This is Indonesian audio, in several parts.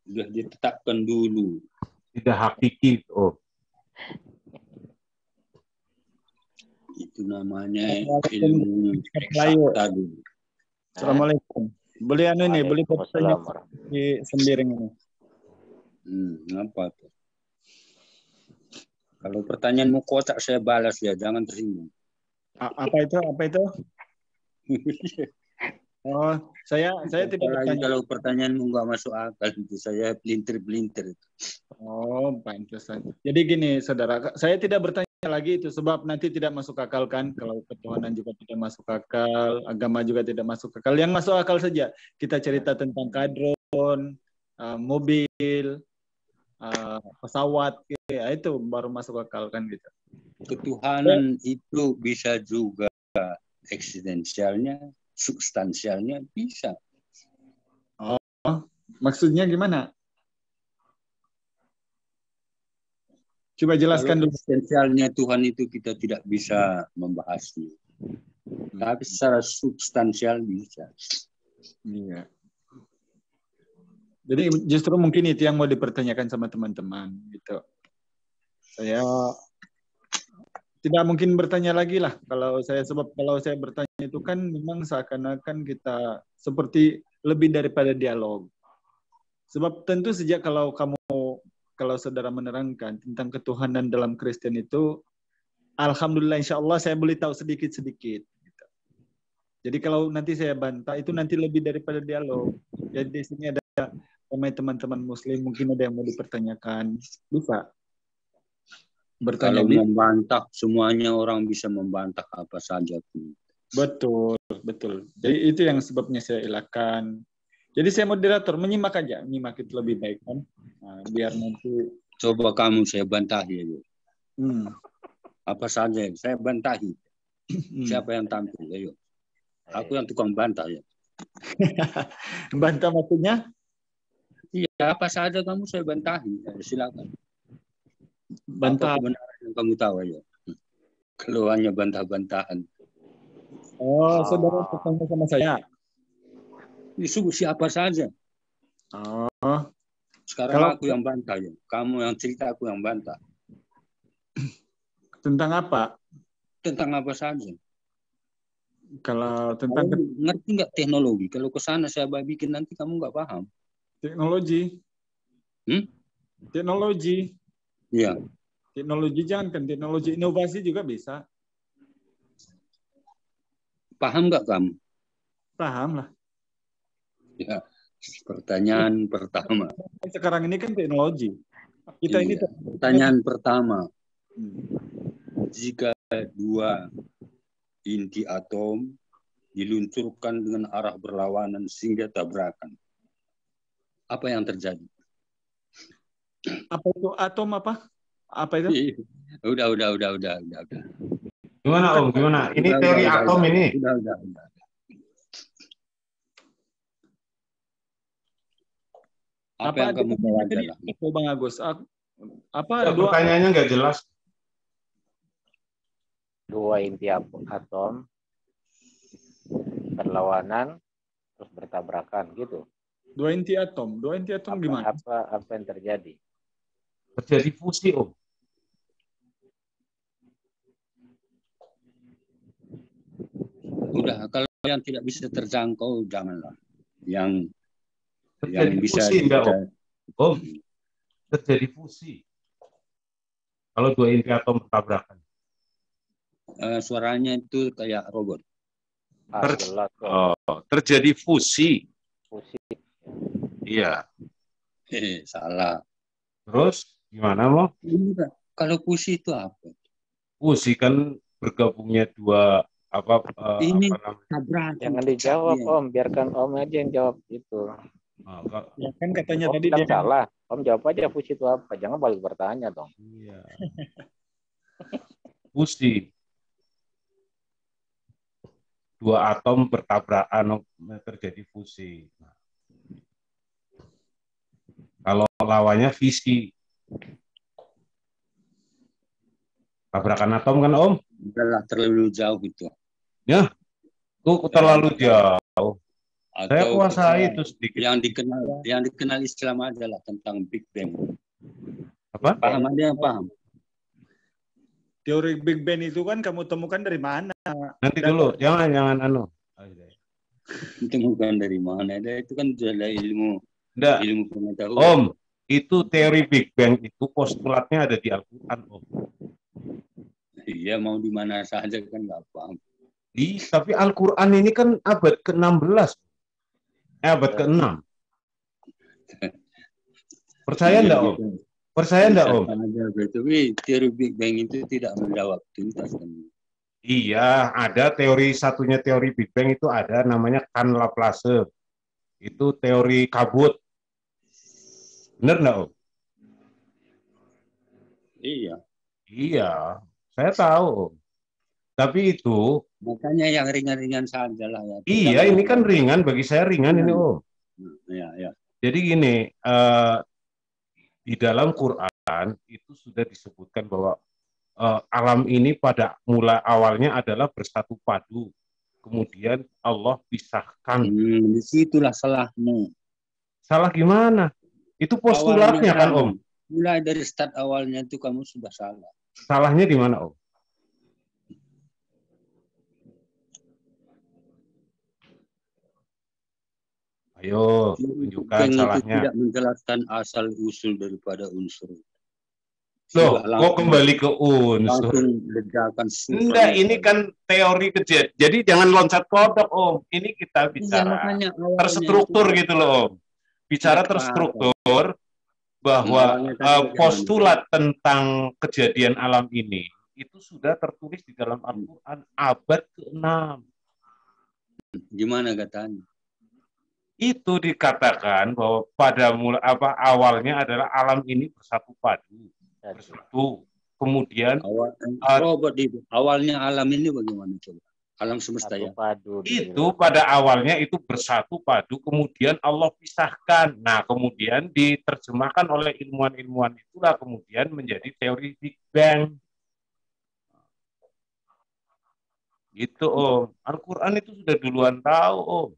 Sudah ditetapkan dulu. Tidak hakiki. Oh, Itu namanya Assalamualaikum. ilmu Ayo. eksakta dulu. Assalamualaikum. Boleh boleh bertanya Waalaikumsalam. di sembiring ini. Apa tuh? Kalau pertanyaanmu kotak saya balas ya, jangan tersinggung. Apa itu? Apa itu? Oh, saya tidak Apalagi bertanya. kalau pertanyaanmu nggak masuk akal itu saya pelintir-pelintir. Oh, pantesan. Jadi gini, saudara, saya tidak bertanya lagi itu sebab nanti tidak masuk akal kan. Kalau ketuhanan juga tidak masuk akal, agama juga tidak masuk akal. Yang masuk akal saja. Kita cerita tentang kadron, mobil, pesawat, ya, itu baru masuk akal kan gitu. Ketuhanan itu bisa juga eksistensialnya, substansialnya bisa. Oh, maksudnya gimana? Coba jelaskan Kalau dulu. eksistensialnya Tuhan itu kita tidak bisa membahasnya. Tapi secara substansial bisa. Iya. Jadi justru mungkin itu yang mau dipertanyakan sama teman-teman gitu. Saya tidak mungkin bertanya lagi lah sebab kalau saya bertanya itu kan memang seakan-akan kita seperti lebih daripada dialog. Sebab tentu sejak kalau saudara menerangkan tentang ketuhanan dalam Kristen itu, alhamdulillah insya Allah saya boleh tahu sedikit-sedikit. Gitu. Jadi kalau nanti saya bantah itu nanti lebih daripada dialog. Jadi di sini ada teman-teman Muslim mungkin ada yang mau dipertanyakan, bisa bertanya. Kalau membantah, semuanya orang bisa membantah apa saja. Betul. Jadi itu yang sebabnya saya elakkan. Jadi saya moderator menyimak aja, menyimak itu lebih baik kan, biar nanti. Coba kamu saya bantahi aja. Apa saja saya bantahi. Siapa yang tampil? Ayo. Aku yang tukang bantah ya. Bantah maksudnya? Iya, apa saja kamu saya bantahi. Silakan. Bantah. Apa kebenaran yang kamu tahu aja. Kalau hanya bantah-bantahan. Oh, saudara bertanya sama saya. Isu siapa saja. Oh. Sekarang aku yang bantah ya. Kamu yang cerita, aku yang bantah. Tentang apa? Tentang apa saja. Kalau tentang ngerti nggak teknologi? Kalau ke sana saya bikin nanti kamu nggak paham. Teknologi. Teknologi. Iya. Teknologi jangan kan teknologi inovasi juga bisa. Paham nggak kamu? Paham lah. Ya, pertanyaan pertama. Sekarang ini kan teknologi. Kita ini pertanyaan pertama. Jika dua inti atom diluncurkan dengan arah berlawanan sehingga tabrakan, apa yang terjadi? Apa itu atom apa? Apa itu? Udah. Gimana Om? Gimana? Ini teori atom ini. Udah. Apa yang kamu bawa adalah? Bang Agus, apa pertanyaannya nggak jelas? Dua inti atom berlawanan terus bertabrakan gitu. Dua inti atom gimana? Apa yang terjadi? Terjadi fusi Om. Udah, kalau yang tidak bisa terjangkau janganlah. Yang terjadi bisa fusi enggak Om? Terjadi fusi. Kalau dua inti atom bertabrakan. Suaranya itu kayak robot. Terjadi fusi. Fusi. Iya. Salah. Terus gimana Mo? Kalau fusi itu apa? Fusi kan bergabungnya dua ini apa tabrakan. Jangan dijawab Om, biarkan Om aja yang jawab itu. Ya kan katanya Om tadi dia salah. Om jawab aja fusi itu apa. Jangan balik bertanya dong. Iya. Fusi. Dua atom bertabrakan terjadi fusi. Kalau lawannya fisi. Tabrakan atom kan Om? Udahlah terlalu jauh itu. Ya, itu terlalu jauh. Saya Atau kuasai itu sedikit. yang dikenal Islam adalah tentang Big Bang. Apa? Paham, ada yang paham? Teori Big Bang itu kan kamu temukan dari mana? Nanti dulu, jangan anu. Temukan dari mana? Itu kan adalah ilmu pengetahuan. Om, itu teori Big Bang itu postulatnya ada di Al-Quran, Om. Iya, mau di mana saja kan nggak paham. Tapi Al-Quran ini kan abad ke-16. Abad ke-6. Percaya enggak, Om? Percaya enggak, Om? Tapi teori Big Bang itu tidak menjawab tuntas. Iya, ada satunya teori Big Bang itu ada namanya Laplace. Itu teori kabut. Benar enggak, Om? Iya. Iya, saya tahu, Om. Tapi itu makanya yang ringan-ringan saja lah ya. Iya, ini kan ringan, bagi saya ringan ini, Om. Ya. Jadi gini, di dalam Quran itu sudah disebutkan bahwa alam ini pada awalnya adalah bersatu padu. Kemudian Allah pisahkan. Disitulah salahmu. Salah gimana? Itu postulatnya kan, Om. Mulai dari start awalnya itu kamu sudah salah. Salahnya di mana, Om? Ayo, tunjukkan salahnya. Tidak menjelaskan asal usul daripada unsur. Loh, kok kembali ke unsur? Enggak, ini kan teori kejadian. Jadi jangan loncat kodok, Om. Ini kita bicara terstruktur gitu loh, Om. Bicara terstruktur bahwa postulat tentang kejadian alam ini itu sudah tertulis di dalam Al-Quran abad ke-6. Gimana katanya? Itu dikatakan bahwa pada awalnya adalah alam ini bersatu padu, bersatu. Kemudian awalnya alam ini bagaimana coba? Alam semesta ya. Itu pada awalnya itu bersatu padu, kemudian Allah pisahkan. Nah, kemudian diterjemahkan oleh ilmuwan-ilmuwan itulah kemudian menjadi teori Big Bang. Gitu, Om. Al-Quran itu sudah duluan tahu, Om.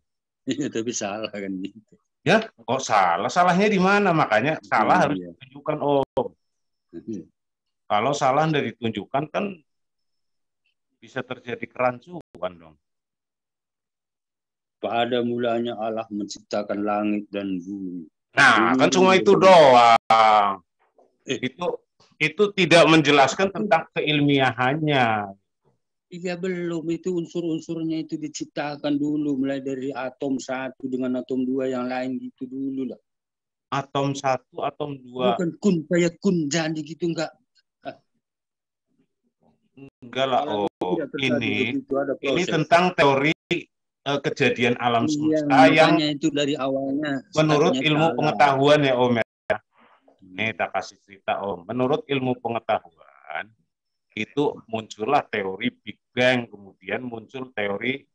Iya, tapi salah kan gitu. Ya, kok salah? Salahnya di mana? Makanya salah harus ditunjukkan, Om. Kalau salah tidak ditunjukkan kan bisa terjadi kerancuan dong. Pada mulanya Allah menciptakan langit dan bumi. Nah, kan cuma itu doang. Itu tidak menjelaskan tentang keilmiahannya. Iya belum, itu unsur-unsurnya itu diciptakan dulu, mulai dari atom 1 dengan atom 2 yang lain gitu dulu lah. Atom 1, atom 2. Bukan kun kayak kun jadi gitu enggak. Enggak lah, ini tentang teori kejadian alam semesta yang itu dari awalnya menurut ilmu pengetahuan ya, Om ya. Nih tak kasih cerita, Om. Menurut ilmu pengetahuan itu muncullah teori Big Bang, kemudian muncul teori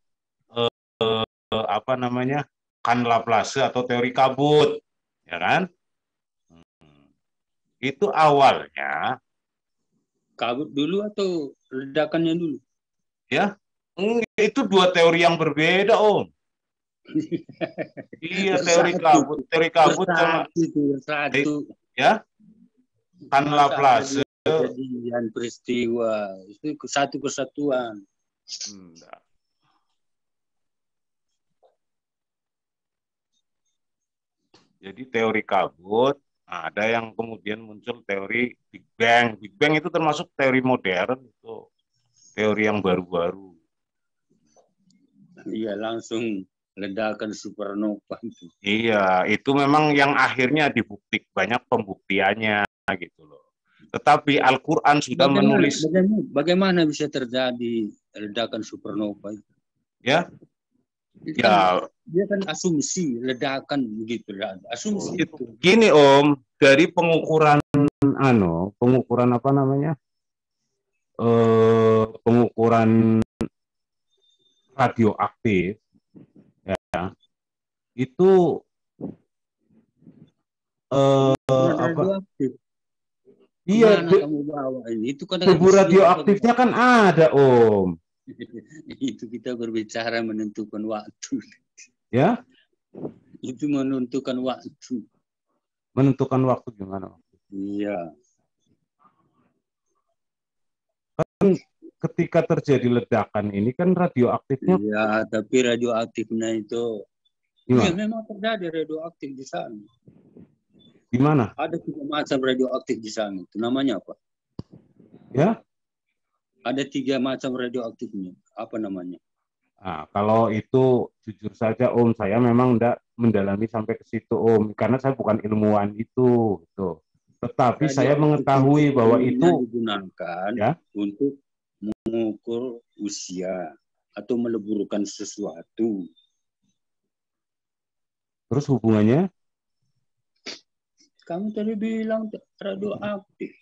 Laplace atau teori kabut, ya kan? Itu awalnya kabut dulu atau ledakannya dulu? Ya, itu dua teori yang berbeda, Om. Iya, teori kabut sama satu. Ya, Laplace. Kejadian peristiwa itu satu kesatuan. Jadi teori kabut, ada yang kemudian muncul teori Big Bang. Big Bang itu termasuk teori modern, itu teori yang baru-baru. Iya, langsung ledakan supernova itu. Iya, itu memang yang akhirnya dibuktikan, banyak pembuktiannya gitu loh. Tetapi Al-Quran sudah menulis. Bagaimana bisa terjadi ledakan supernova itu? Ya, dia kan asumsi ledakan begitu, asumsi itu. Gini, Om, dari pengukuran apa namanya? Pengukuran radioaktif, ya, itu radioaktif. Iya, kamu bawa ini? Itu kan debu radioaktifnya kan ada, Om. Itu kita berbicara menentukan waktu. Ya? Itu menentukan waktu. Menentukan waktu gimana? Iya. Kan ketika terjadi ledakan ini kan radioaktifnya. Iya, tapi radioaktifnya itu gimana? ya memang terjadi radioaktif di sana. Di mana? Ada 3 macam radioaktif di sana. Itu namanya apa? Ya? Ada 3 macam radioaktifnya. Apa namanya? Nah, kalau itu jujur saja Om, saya memang tidak mendalami sampai ke situ Om, karena saya bukan ilmuwan itu, gitu. Tetapi saya mengetahui bahwa itu digunakan ya untuk mengukur usia atau meleburkan sesuatu. Terus hubungannya? Kamu tadi bilang radioaktif.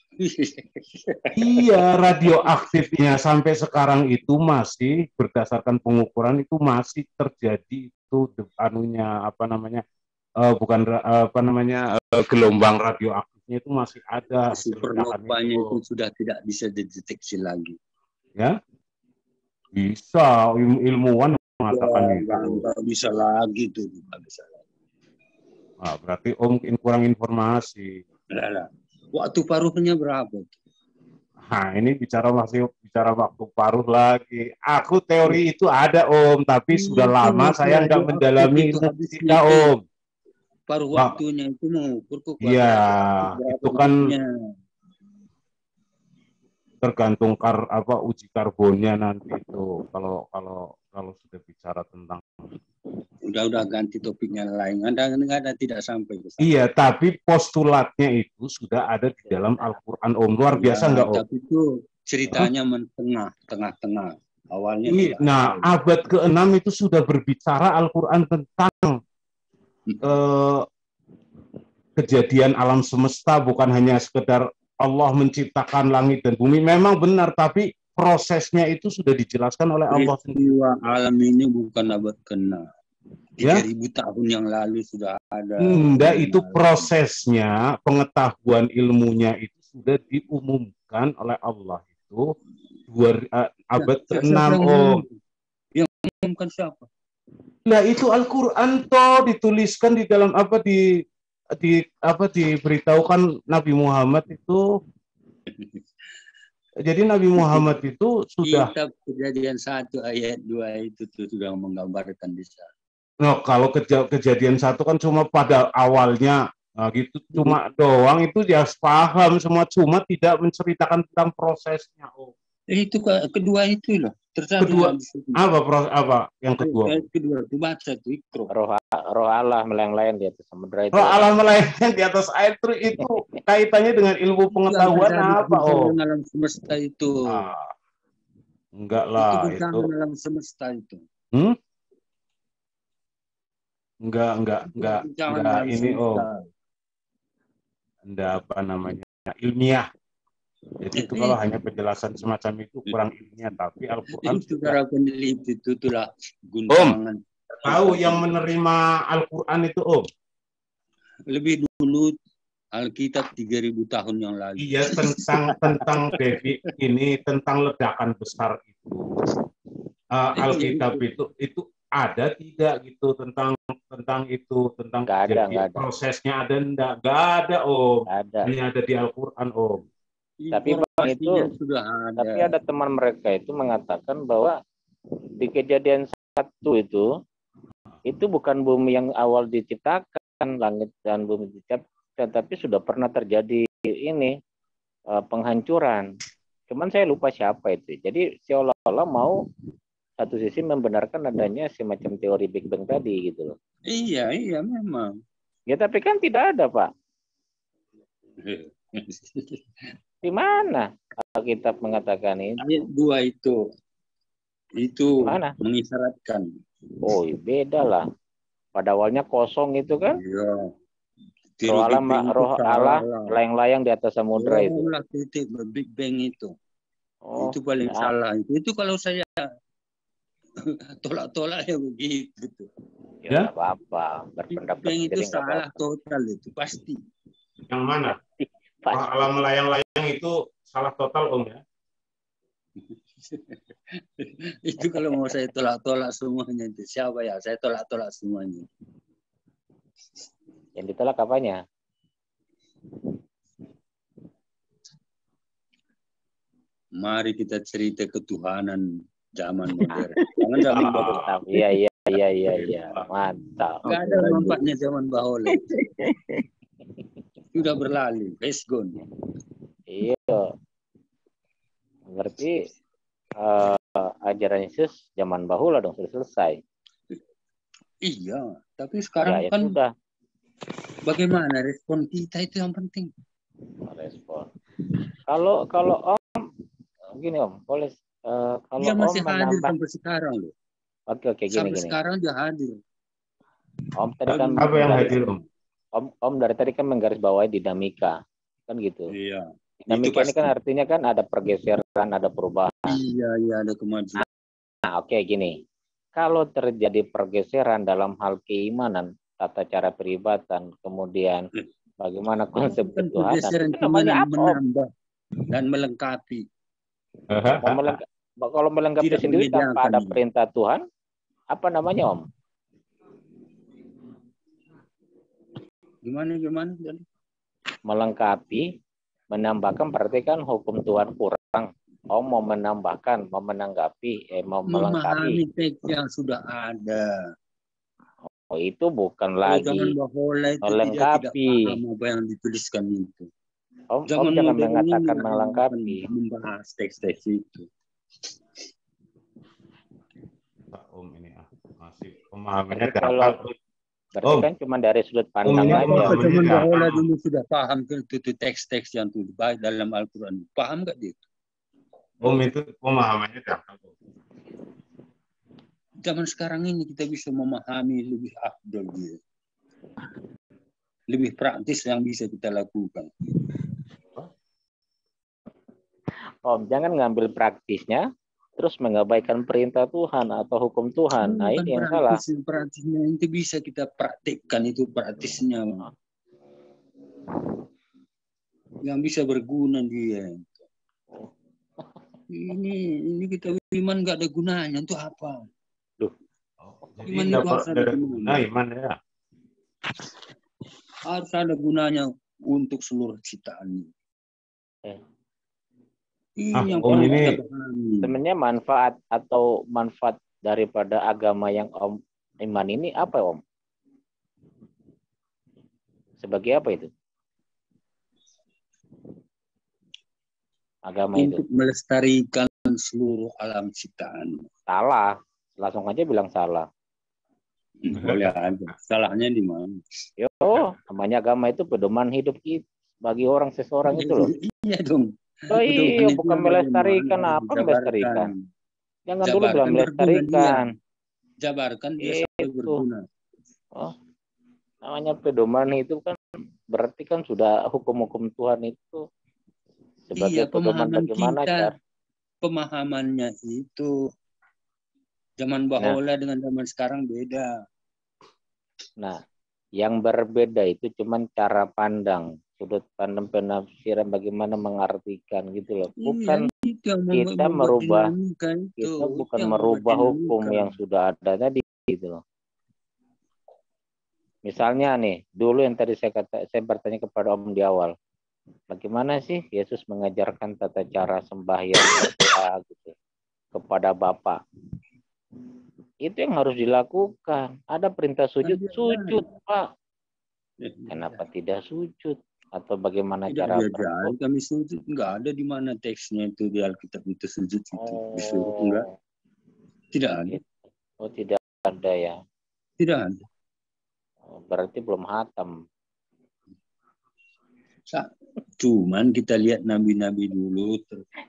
Iya, radioaktifnya sampai sekarang itu masih berdasarkan pengukuran itu masih terjadi itu anunya apa namanya bukan apa namanya gelombang radioaktifnya itu masih ada. Supernovanya itu sudah tidak bisa dideteksi lagi. Ya, bisa ilmuwan mengatakan itu. Nggak bisa lagi tuh, nggak bisa lagi. Nah, berarti Om kurang informasi. Lah. Waktu paruhnya berapa? Nah, ini masih bicara waktu paruh lagi. Aku teori itu ada Om, tapi sudah lama saya nggak mendalami itu tidak Om. Paruh waktunya itu mengukur kekuatan. Iya, itu kan tergantung uji karbonnya nanti itu. Kalau sudah bicara tentang udah ganti topiknya lain. Anda tidak sampai ke sana. Iya, tapi postulatnya itu sudah ada di dalam Al-Quran Om. Luar biasa nggak Om? Tapi itu ceritanya tengah-tengah. Awalnya. Nah, abad ke-6 itu sudah berbicara Al-Quran tentang kejadian alam semesta, bukan hanya sekedar Allah menciptakan langit dan bumi. Memang benar, tapi prosesnya itu sudah dijelaskan oleh Allah sendiri. Alam ini bukan abad ke-6. 3.000 tahun yang lalu sudah ada. Enggak, itu prosesnya, pengetahuan ilmunya itu sudah diumumkan oleh Allah itu abad ke-6 Om. Yang mengumumkan siapa? Nah, itu Al-Qur'an toh dituliskan di dalam diberitahukan Nabi Muhammad itu. Jadi Nabi Muhammad itu sudah kitab Kejadian 1 ayat 2 itu sudah menggambarkan di sana. Nah, kalau kejadian 1 kan cuma pada awalnya, nah gitu cuma doang itu dia paham semua, cuma tidak menceritakan tentang prosesnya. Itu kedua itu loh. Kedua apa yang kedua? Kedua itu baca itu roh Allah melayang-layang di atas samudra itu. Roh Allah melayang di atas air itu kaitannya dengan ilmu pengetahuan apa alam semesta itu. Enggak lah itu. Alam semesta itu. Enggak ini enggak apa namanya ilmiah. Jadi itu kalau hanya penjelasan semacam itu kurang ilmiah, tapi Al-Qur'an itu cara peneliti itu itulah guncangan. Tahu yang menerima Al-Qur'an itu lebih dulu Alkitab 3.000 tahun yang lalu. Iya, tentang ini tentang ledakan besar itu. Alkitab itu ada tidak gitu tentang itu tentang prosesnya ada enggak ada hanya ada di Al-Qur'an tapi Bang itu sudah ada. Tapi ada teman mereka itu mengatakan bahwa di Kejadian 1 itu bukan bumi yang awal diciptakan, langit dan bumi diciptakan, tapi sudah pernah terjadi ini penghancuran. Cuman saya lupa siapa itu. Jadi seolah-olah mau satu sisi membenarkan adanya semacam teori Big Bang tadi gitu loh. Iya memang. Ya tapi kan tidak ada Pak. Di mana Alkitab mengatakan ini? Ayat 2 itu mana? Mengisyaratkan. Oh beda lah. Pada awalnya kosong itu kan? Iya. Roh Allah layang-layang di atas samudra itu. Big Bang itu. Itu paling salah. Itu kalau saya tolak-tolak ya begitu. Ya apa-apa. Berpendapat itu salah total itu pasti. Yang mana? Alam melayang-layang itu salah total ya? Itu kalau mau saya tolak-tolak semuanya itu siapa ya? Saya tolak-tolak semuanya. Yang ditolak apanya? Mari kita cerita ketuhanan zaman modern. Jangan zaman mantap. Iya. Mantap. Gak ada manfaatnya zaman bahula. Sudah berlalu, has gone. Iya. Berarti ajaran Yesus zaman bahula dong sudah selesai. Iya, tapi sekarang ya, kan sudah. Bagaimana respon kita itu yang penting. Respon. Kalau Om gini Om, boleh kalau dia masih Om hadir menambah... sampai sekarang loh. Oke gini. Sampai sekarang dia hadir. Om tadi kan apa yang hadir Om dari tadi kan menggarisbawahi dinamika kan gitu. Iya. Dinamika ini kan artinya kan ada pergeseran, ada perubahan. Iya, ada kemajuan. Nah, oke gini. Kalau terjadi pergeseran dalam hal keimanan, tata cara peribadatan, kemudian bagaimana konsep ketuhanan, itu namanya apa? Menambah dan melengkapi. Kalau melengkapi tidak sendiri tanpa ada perintah Tuhan, apa namanya Om? Gimana? Melengkapi, menambahkan berarti kan hukum Tuhan kurang. Om mau menambahkan, mau menanggapi, mau melengkapi. Memahami teks yang sudah ada. Oh itu bukan lagi melengkapi. Tidak apa yang dituliskan itu. Om jangan mengatakan melengkapi. Membahas teks-teks itu. Om ini masih pemahamannya berarti kan cuma dari sudut pandang aja. Zaman bahula dulu sudah paham itu teks-teks yang tuh baik dalam Al-Quran. Paham nggak dia? Om itu pemahamannya dapat. Zaman sekarang ini kita bisa memahami lebih afdal dia. Lebih praktis yang bisa kita lakukan. Om, jangan ngambil praktisnya, terus mengabaikan perintah Tuhan atau hukum Tuhan. Nah, ini yang salah. Praktisnya itu bisa kita praktikkan itu praktisnya. Yang bisa berguna dia. Ini kita iman nggak ada gunanya untuk apa? Iman itu harus ada guna iman ya. Harus ada gunanya untuk seluruh ciptaan. Ini yang ini sebenarnya manfaat daripada agama yang Om iman ini apa Om? Sebagai apa itu? Agama untuk itu melestarikan seluruh alam ciptaan. Salah, langsung aja bilang salah. Boleh aja. Salahnya di mana? Yo, namanya agama itu pedoman hidup kita bagi orang seseorang itu loh. Iya dong. Oh iya, bukan melestarikan apa melestarikan. Jangan dulu bilang melestarikan. Jabarkan dia sampai berguna. Oh, namanya pedoman itu kan berarti kan sudah hukum-hukum Tuhan itu sebagai pedoman bagaimana cara pemahamannya itu zaman bahula dengan zaman sekarang beda. Nah, yang berbeda itu cuman cara pandang, sudut pandang penafsiran bagaimana mengartikan gitu loh. Bukan kita merubah hukum yang sudah ada tadi gitu loh. Misalnya nih, dulu yang tadi saya bertanya kepada Om di awal. Bagaimana sih Yesus mengajarkan tata cara sembahyang berdoa gitu kepada Bapa? Itu yang harus dilakukan. Ada perintah sujud, Pak. Kenapa tidak sujud? Atau bagaimana cara berdoa? Kami sujud enggak ada di mana teksnya itu di Alkitab itu sujud itu. Disuruh enggak? Tidak ada. Oh, tidak ada ya. Tidak ada. Berarti belum hatam. Cuman kita lihat nabi-nabi dulu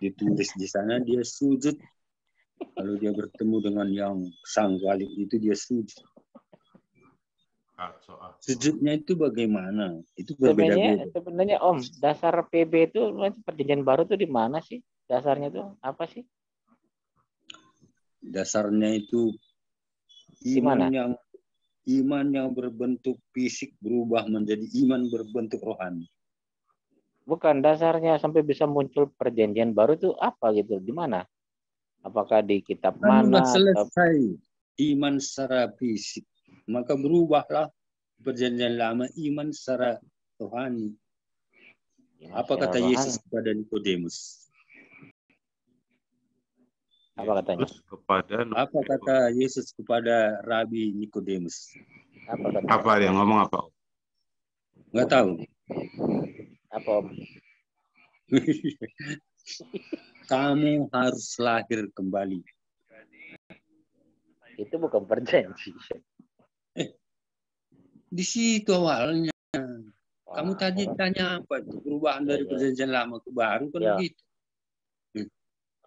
ditulis di sana dia sujud. Kalau dia bertemu dengan yang sang wali itu dia sujud. Sujudnya itu bagaimana? Itu berbeda-beda. Sebenarnya Om, dasar PB itu perjanjian baru itu di mana sih? Dasarnya itu apa sih? Dasarnya itu iman yang berbentuk fisik berubah menjadi iman berbentuk rohani. Bukan, dasarnya sampai bisa muncul perjanjian baru itu apa gitu? Di mana? Apakah di kitab Kan mana? sudah selesai iman secara fisik, maka berubahlah perjanjian lama iman secara rohani. Apa kata Yesus kepada Nikodemus? Apa katanya? Apa kata Yesus kepada Rabi Nikodemus? Apa dia ngomong apa? Nggak tahu. Apa, Om? Kamu harus lahir kembali. Itu bukan perjanjian. Di situ awalnya. Kamu tanya apa itu? Perubahan dari perjanjian lama ke baru kan begitu.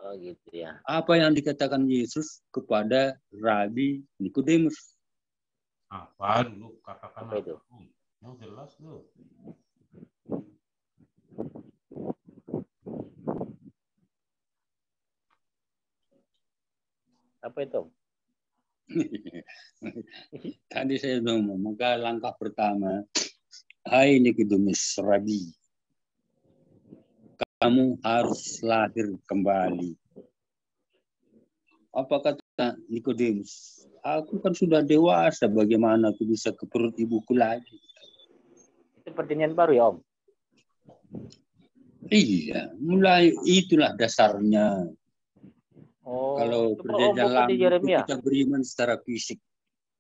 Oh gitu ya. Apa yang dikatakan Yesus kepada Rabi Nikodemus? Apa lu katakan apa itu? Yang jelas lu. Apa itu? Tadi saya ngomong, maka langkah pertama, hai Nikodemus, Rabi, kamu harus lahir kembali. Apa kata Nikodemus? Aku kan sudah dewasa, bagaimana aku bisa ke perut ibuku lagi? Itu perjanjian baru ya, Om? Iya, mulai itulah dasarnya. Kalau perjanjian lama kita beriman secara fisik.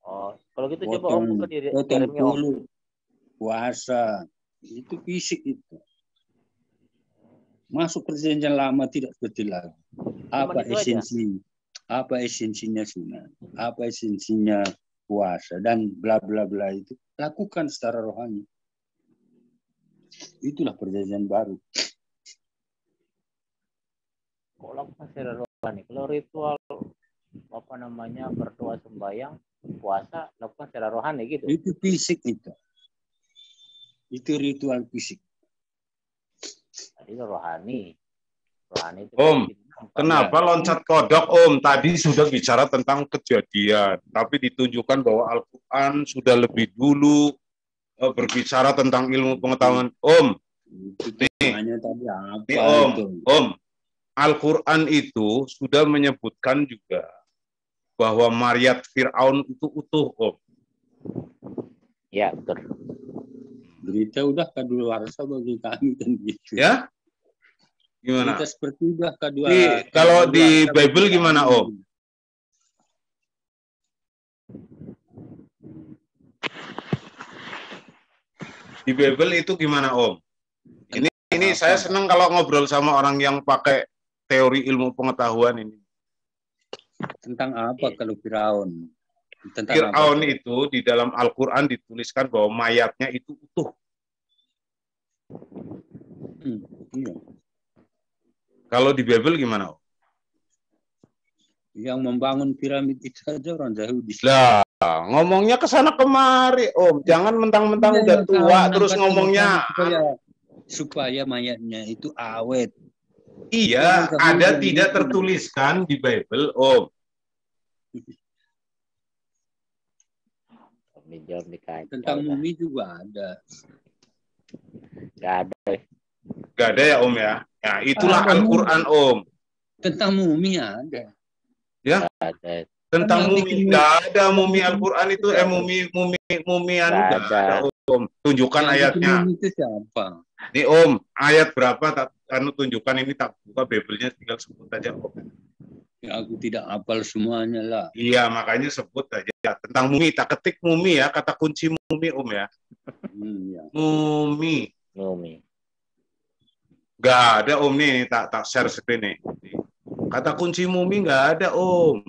Oh, kalau gitu coba Om buka di Yeremia, Om. Puasa, itu fisik itu. Masuk perjanjian lama tidak seperti lagi. Apa esensi? Apa esensinya sunat? Apa esensinya puasa? Dan bla bla bla itu. Lakukan secara rohani. Itulah perjanjian baru. Kok lakukan secara rohani? Kalau ritual apa namanya berdoa sembahyang, puasa lakukan secara rohani gitu. Itu fisik itu. Itu ritual fisik. Tadi rohani. Rohani itu Om, kenapa loncat kodok, Om? Tadi sudah bicara tentang kejadian, tapi ditunjukkan bahwa Al-Quran sudah lebih dulu berbicara tentang ilmu pengetahuan. Om, Om, Al-Quran itu sudah menyebutkan juga bahwa mayat Fir'aun itu utuh, Om. Ya, betul. Berita udah kadaluarsa bagi kami kan gitu. Ya? Gimana? Berita seperti udah kalau di Bible gimana, Om? Di Bible itu gimana, Om? Ini saya senang kalau ngobrol sama orang yang pakai teori ilmu pengetahuan ini. Tentang apa kalau Firaun? Fir'aun itu di dalam Al-Quran dituliskan bahwa mayatnya itu utuh. Iya. Kalau di Bible gimana? Yang membangun piramid itu aja orang Yahudi. Lah, ngomongnya ke sana kemari, Om. Jangan mentang-mentang udah tua terus ngomongnya supaya mayatnya itu awet. Iya, ada tidak tertuliskan di Bible, Om. Tentang mumi juga ada. Gak ada. Gak ada ya, Om ya? Ya, itulah Al-Quran, Om. Tentang mumi ada. Ya? Ada. Tentang mumi. Gak ada mumi Al-Quran itu, mumi anu gak ada, Om. Tunjukkan ayatnya. Mumi itu siapa? Nih, Om, ayat berapa tunjukkan ini, tak buka Bible-nya, tinggal sebut aja, Om. Ya, aku tidak hafal semuanya lah. Iya, makanya sebut aja. Tentang mumi, tak ketik mumi ya, kata kunci mumi, Om ya. Ya. Mumi. Mumi. Gak ada, Om, nih, tak share screen nih. Kata kunci mumi gak ada, Om.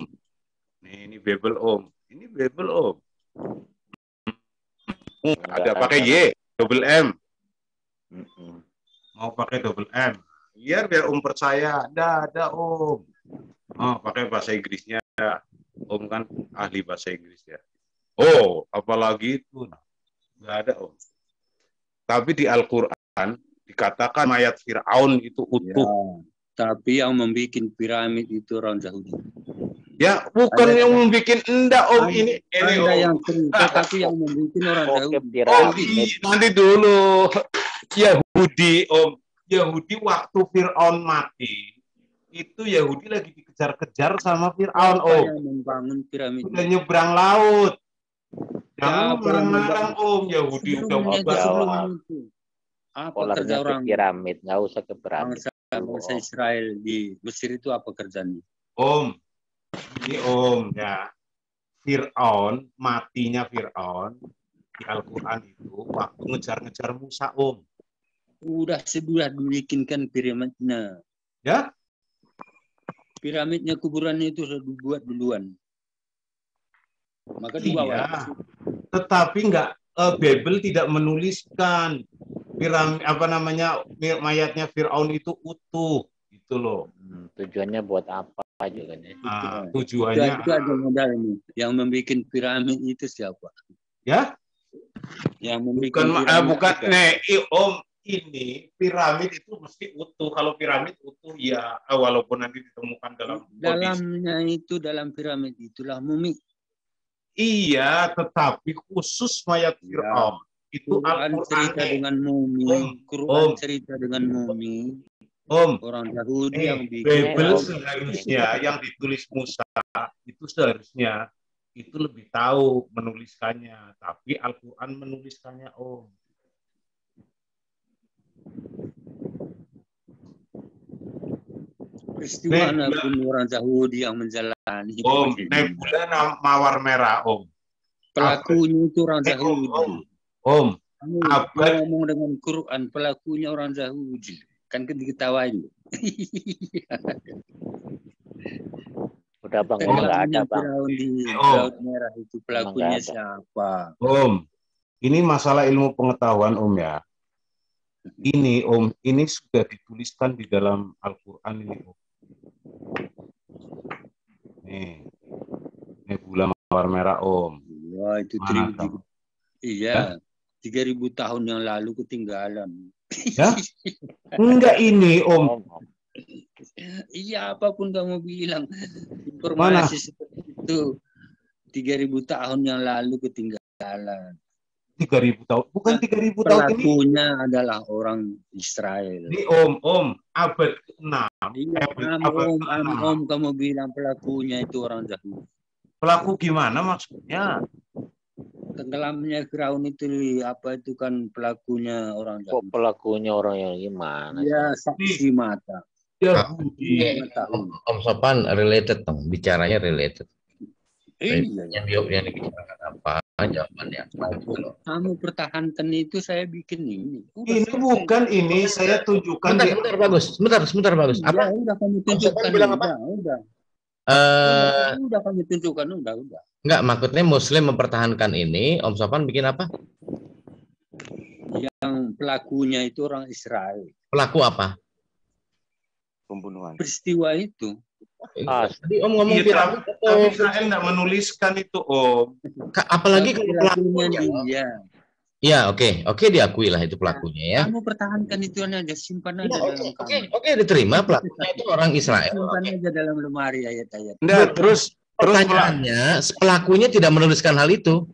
Nih, ini Bible, Om. Ini Bible, Om. Ada pakai Y, double M. Mau pakai double M. Biar Om percaya. Ada, Om. Oh, pakai bahasa Inggrisnya. Om kan ahli bahasa Inggris ya. Oh, apalagi itu. Nggak ada, Om. Tapi di Al-Quran dikatakan mayat Fir'aun itu utuh. Ya, tapi yang membuat piramid itu orang Yahudi. Ya, bukan ada, yang membuat enggak, Om. Ini ada Om. Yang cerita, tapi yang membuat orang Yahudi. Oh, nanti dulu. Yahudi, Om. Yahudi waktu Fir'aun mati, Itu Yahudi lagi dikejar-kejar sama Fir'aun, Om. Yang membangun piramid. Udah nyebrang laut. Jangan melarang-larang, Om. Yahudi udah jawab. Apa kerja orang piramid? Nggak usah ke piramid. Bangsa Israel di Mesir itu apa kerjanya? Om, ini Om ya. Fir'aun, matinya Fir'aun di Al-Quran itu waktu ngejar-ngejar Musa, Om. Sudah dibikinkan piramidnya. Ya? Piramidnya kuburannya itu sudah dibuat duluan. Maka dibawa. Iya. Tetapi Bible tidak menuliskan piramid mayatnya Fir'aun itu utuh, gitu loh. Tujuannya buat apa juga nih? Tujuannya itu ada modal ini. Yang membuat piramid itu siapa? Ya? Yang membuat bukan Om. Ini piramid itu mesti utuh. Kalau piramid utuh ya, walaupun nanti ditemukan dalamnya itu, dalam piramid itulah mumi. Iya, tetapi khusus mayat Fir'aun itu Al-Quran cerita dengan mumi. Quran cerita dengan mumi. Om, orang Yahudi yang bikin. Bible seharusnya yang ditulis Musa itu seharusnya itu lebih tahu menuliskannya, tapi Al-Quran menuliskannya, Om. Peristiwa pun orang Yahudi yang menjalani. Om, Nebula Mawar Merah, Om. Pelakunya itu orang Yahudi. Om, ngomong dengan Quran, pelakunya orang Yahudi. Kan diketawain. Udah Bang, nggak ada Bang. Di Laut Merah itu pelakunya siapa? Om, ini masalah ilmu pengetahuan, Om ya. Ini Om, ini sudah dituliskan di dalam Al-Quran ini, Om. Nih, Nebula Mawar Merah, Om. Wah, itu 3.000 tahun yang lalu ketinggalan. Ya? Enggak ini, Om. Iya, apapun kamu bilang. Informasi seperti itu 3.000 tahun yang lalu ketinggalan. 3.000 tahun, bukan 3.000 tahun ini. Pelakunya adalah orang Israel. Ini Om, abad ke-6. Iya, Om, kamu bilang pelakunya itu orang Yahudi. Pelaku gimana maksudnya? Tenggelamnya Firaun itu apa itu kan pelakunya orang Yahudi. Kok pelakunya orang yang gimana? Ya, saksi mata. Ya, Om Sopan related dong, bicaranya related. Iya. Yang dibicarakan apa? Jawabannya apa? Kamu pertahankan itu saya bikin ini. Ini bukan ini, saya tunjukkan. Sebentar bagus. Apa? Udah kamu tunjukkan. Bilang apa? Udah. Udah kami tunjukkan, udah. Enggak, maksudnya Muslim mempertahankan ini, Om Sopan bikin apa? Yang pelakunya itu orang Israel. Pelaku apa? Pembunuhan. Peristiwa itu. Tadi Om ngomong piramid. Tapi Israel tidak menuliskan itu, Om. Apalagi kalau pelakunya dia. Ya, oke, diakui lah itu pelakunya ya. Kamu pertahankan itu aja, simpan aja dalam kamar. Oke, diterima pelakunya itu orang Israel. Simpan aja dalam lemari ayat-ayat. Enggak, terus pertanyaannya, pelakunya tidak menuliskan hal itu.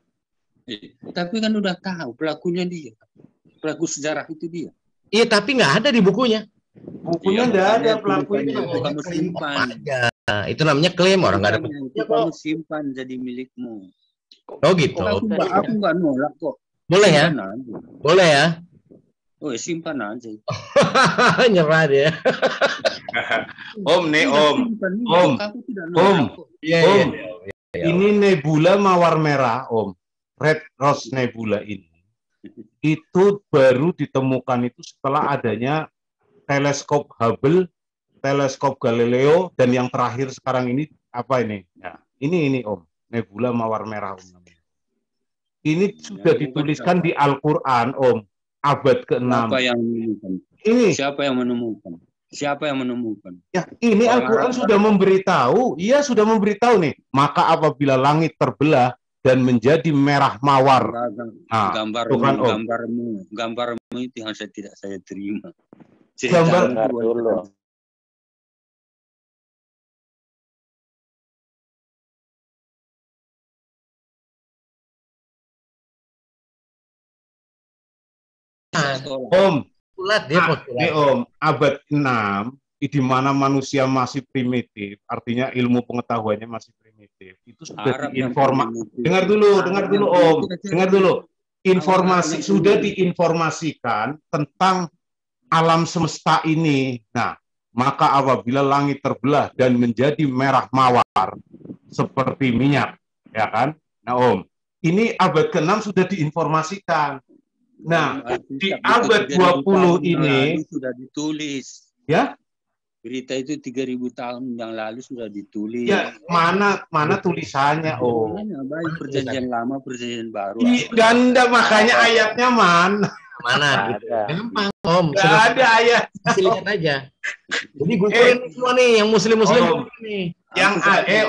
Tapi kan udah tahu pelakunya dia. Pelaku sejarah itu dia. Iya, tapi nggak ada di bukunya. Bukunya nggak ada pelakunya. Kamu simpan. Itu namanya klaim, orang nggak ada. Kamu simpan jadi milikmu. Oh gitu. Aku nggak nolak kok. Boleh ya? Boleh ya? Oh, simpan aja. Nyerah dia. Om. Iya. Ini Nebula Mawar Merah, Om. Red Rose Nebula ini. Itu baru ditemukan itu setelah adanya teleskop Hubble, teleskop Galileo, dan yang terakhir sekarang ini apa ini? Ya, ini Om. Nebula Mawar Merah, Om. Ini sudah dituliskan di Al-Quran, Om, abad ke-6. Siapa yang menemukan? Ini. Siapa yang menemukan? Ya, ini Al-Quran sudah memberitahu. Ia sudah memberitahu nih. Maka apabila langit terbelah dan menjadi merah mawar. Gambarmu itu yang tidak saya terima. Gambar dulu. Om, Om, abad 6 di mana manusia masih primitif, artinya ilmu pengetahuannya masih primitif. Itu sudah diinformasi. Dengar dulu Om, dengar dulu. Informasi sudah diinformasikan tentang alam semesta ini. Nah, maka apabila langit terbelah dan menjadi merah mawar seperti minyak, ya kan? Nah, Om, ini abad ke-6 sudah diinformasikan. Nah, di abad 20 ini sudah ditulis. Ya? Berita itu 3.000 tahun yang lalu sudah ditulis. Ya, mana tulisannya, Om? Baik perjanjian lama, perjanjian baru. Ganda, makanya ayatnya mana? Mana? Gampang, Om. Nggak ada ayat. Kasih lihat aja. Jadi gue semua nih, yang muslim-muslim nih. Yang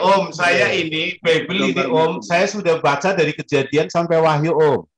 Om, saya ini Bible ini Om, saya sudah baca dari Kejadian sampai Wahyu, Om.